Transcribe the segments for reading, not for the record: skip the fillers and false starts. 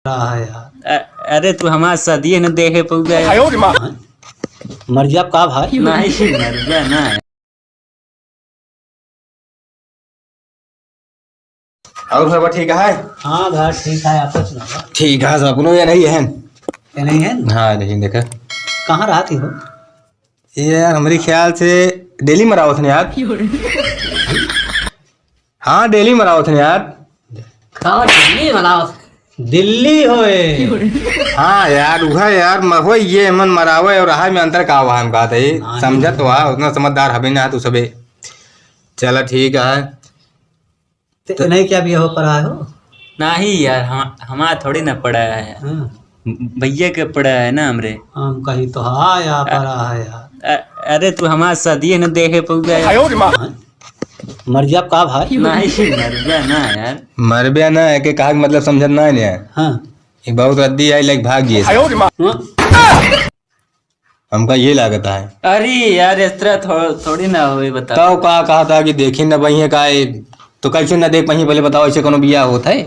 रहा है यार। अरे तू हमारा सदिए न देखे पहुंचा मर जा का भाई। नहीं मर गया ना। और सब ठीक है? हाँ घर ठीक है, आप सुनाओ। ठीक है सब या नहीं है? ये नहीं है? हाँ नहीं देखा। कहाँ रहती हो? ये यार हमारे ख्याल से दिल्ली में रहो थे यार। हाँ दिल्ली में रहो थे यार। कहाँ दिल्ली मनाओ? दिल्ली होए। हाँ यार वह यार हो ये मन मरावे और रहा में अंतर का हुआ हम कहते ही समझत तो उतना समझदार हबे ना तू सबे। चलो ठीक है। तो नहीं क्या भी हो पढ़ा हो? नहीं यार हमारा थोड़ी ना पड़ा है, हाँ। भैया के पड़ा है ना हमरे। हम कहीं तो हाँ या पढ़ा है यार। अरे तू हमारा सदिए न देखे पहुंचा। मर जा का भाई। नहीं मर गया ना यार। मर बे ना है के कहा मतलब समझत ना है। हाँ। एक बहुत रद्दी आई लाइक भाग गए हमका ये लागत है। अरे यार इस तरह थोड़ी ना हो बता। तो कहा था कि देखी न बही का तो कैसे न देख पही पहले बताओ ऐसे कोनो बिया होता है?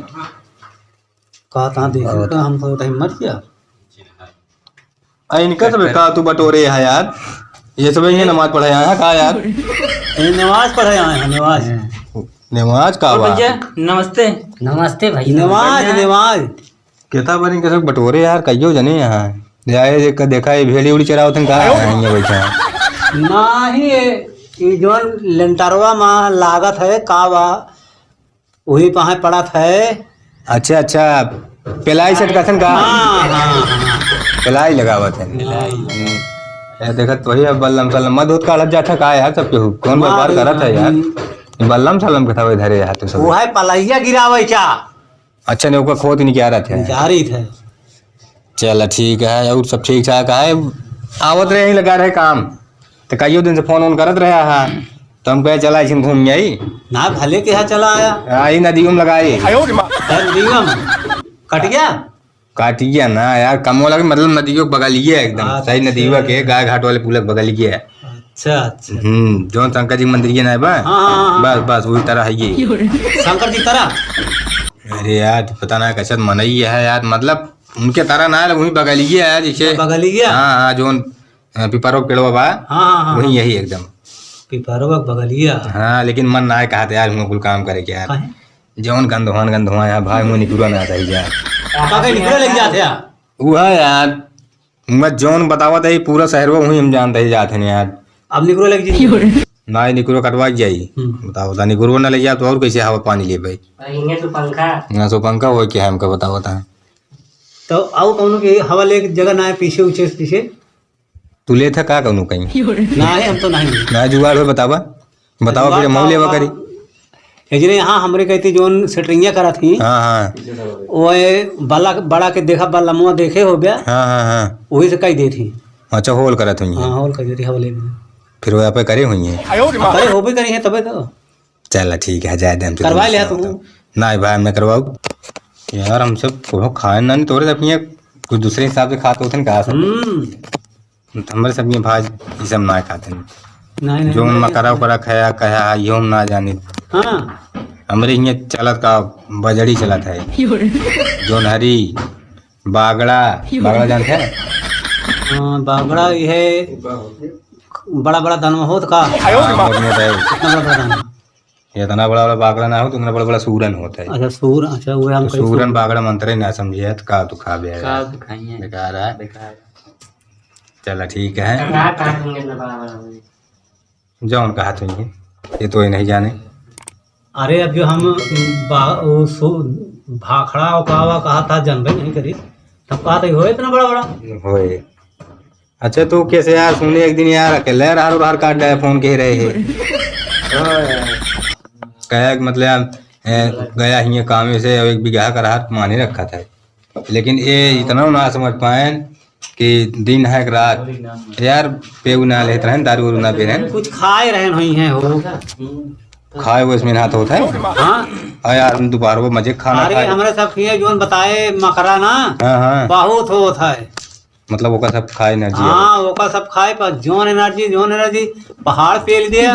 कहा था देखो तो हम तो मर गया। इनका सब का तू बटोरे है यार। ये सब ये नमाज पढ़े हैं का यार? नमाज पढ़े आए हैं। नमाज नमाज का हुआ? भैया नमस्ते। नमस्ते भाई। नमाज नमाज कहता बनी के सब बटोरे यार कहियो जने यहाँ जाए देखा ये भेड़ी उड़ी चरावत का ये बैठा नहीं ये जोन लेंटरवा में लागत है कावा वही पहाँ पड़ा है। अच्छा अच्छा पिलाई सेट कथन का? हाँ हाँ हाँ। पिलाई लगावत है। देखत वही बल्लम सलम मद होत का लग जाता का यार सब केहू कौन व्यापार करत है यार? बल्लम सलम के था धरे यार तू सब। वो है पलैया गिरावे क्या? अच्छा ने ओका खोद नहीं क्या रहा थे? जारी थे। चल ठीक है और सब ठीक ठाक है। आवत रहे ही लगा रहे काम तो कईयों दिन से फोन ऑन करत रहा है तो हम कहे चला घूम जाई ना भले के यहाँ चला आया। आई नदियों में लगाई नदियों में कट गया। काट गया ना यार कमो लगे मतलब नदियों के बगल ही है एकदम सही नदियों के गाय घाट वाले पुल के बगल ही है। अच्छा अच्छा। जो शंकर जी मंदिर ये ना है बस बस वही तरह है ये शंकर जी तरह। अरे यार पता ना कैसे मनई है यार मतलब उनके तरह ना है वही बगल ही है जैसे बगल ही है। हाँ हाँ जो पिपरो पेड़वा बा हाँ वही यही एकदम पिपरवा बगलिया। हाँ लेकिन मन ना है कहा था यार हम कुल काम करे क्या यार जौन गंधवा यार भाई मुँह निकुरा ना आता यार लग जाते वह यार मैं जौन बतावत है पूरा शहर में वही हम जानते ही जाते हैं यार। अब निकुरो लग जी ना निकुरो कटवा जाई बताओ था निकुरो ना ले जा तो और कैसे हवा पानी ले भाई? तो पंखा ना तो पंखा हो क्या है हमका बताओ था। तो आओ कौन की हवा ले जगह ना है पीछे ऊंचे पीछे तू ले था का कहूँ कहीं ना है हम तो नहीं ना जुगाड़ हो बतावा बताओ फिर मऊ लेवा करी हजरे हाँ हमरे कहती जोन सेटरिंगिया करा थी। हाँ हाँ वो बाला बड़ा के देखा बाला मुँह देखे हो गया। हाँ हाँ हाँ वही से कही दी थी। अच्छा होल करत हुई हाँ होल कर दी हवले में फिर वो पे करे हुई है अरे हो भी करी है तबे तो चल ठीक है जाए दे करवा लिया तुम ना भाई मैं करवाऊ यार हम सब खाए ना नहीं तोड़े अपनी कुछ दूसरे हिसाब से खाते होते कहा सब हमारे सब भाज ये सब ना खाते नहीं जो मकरा उकरा खाया कहा यो ना जाने। हाँ हमारे यहाँ चलत का बजड़ी चलत है जोन हरी बागड़ा बागड़ा जानते हैं? हाँ बागड़ा ये बड़ा बड़ा दानव होत का इतना बड़ा बड़ा बागड़ा ना हो तो उतना बड़ा बड़ा सूरन होता है। अच्छा सूर अच्छा वो हम सूरन बागड़ा मंत्र ना समझे तो का तू खा खाइए बेकार है। चला ठीक है जौन कहा तुम ये तो नहीं जाने। अरे अब जो हम भाखड़ा उकावा कहा था जानबे नहीं करी तब कहा था हो इतना बड़ा बड़ा होए। अच्छा तो कैसे यार सुने एक दिन यार अकेले हर काट गया फोन कह रहे हैं कहा मतलब गया ही काम से एक बीघा का राहत माने रखा था लेकिन ये इतना ना समझ पाए कि दिन है रात यार पेऊ ना लेते रहे दारू वारू ना पी रहे कुछ खाए रहे नहीं है हो खाए वो इसमें हाथ होता है। हाँ यार हम दोपहर वो मजे खाना अरे हमारे सब किए जोन बताए मकरा ना हाँ हाँ बहुत होता है मतलब वो सब खाए एनर्जी। हाँ वो सब खाए पर जोन एनर्जी पहाड़ पेल दिया।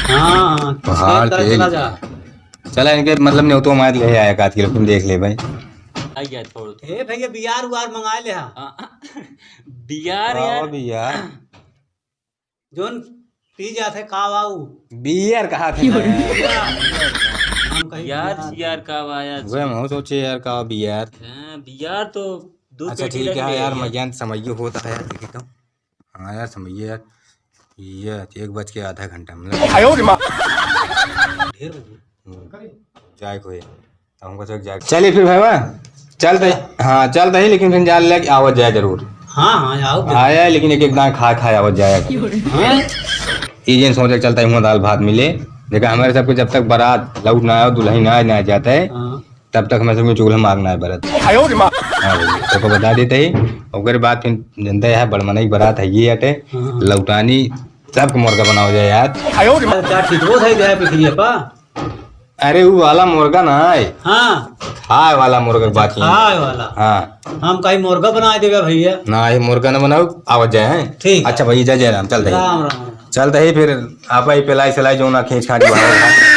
हाँ पहाड़ पेल चला इनके मतलब नहीं तो हमारे ले आया का तुम देख ले भाई आई गया थोड़ा ए भैया बियार उयार मंगाए ले हा बियार आओ यार बियार जोन पी जाते कावा उ बियर कहा थे हम कहीं यार यार का आया वह मैं सोचे यार का बियर बियार तो दूध अच्छा पेटी ठीक रख है ले यार यार। मैं ज्ञान समझिए होता है यार देखिए तो हाँ यार समझिए यार ये 1:08 मतलब ढेर बजे जाए को हमको तो जाए चलिए फिर भाई वाह चलते हाँ चलते ही लेकिन फिर जाल लेके आवत जाए जरूर हाँ हाँ आओ आया लेकिन एक दाना खा आवत जाएगा हाँ? ये सोच के चलता है दाल भात मिले देखा हमारे सबको जब तक बारात लौट ना आए दुल्हन ना जाता है हाँ। तब तक हमें सबको चूल्हा मारना है बरात हाँ भाई तो बता देते ही और बाद फिर जनता है बड़मना की बारात है ये हटे हाँ। लौटानी सबको मुर्गा बनाओ जाए यार क्या ठीक हो सही जाए पिछली पा अरे वो वाला मुर्गा ना है हाँ खाए वाला मुर्गा की बात ही खाए वाला हाँ हम कहीं मुर्गा बना देगा भैया ना ये मुर्गा ना बनाओ आवत जाए हैं ठीक। अच्छा भैया जय जय राम चलते राम ही राम चलते ही फिर आप ही पिलाई सिलाई जो ना खींच खाटी बाहर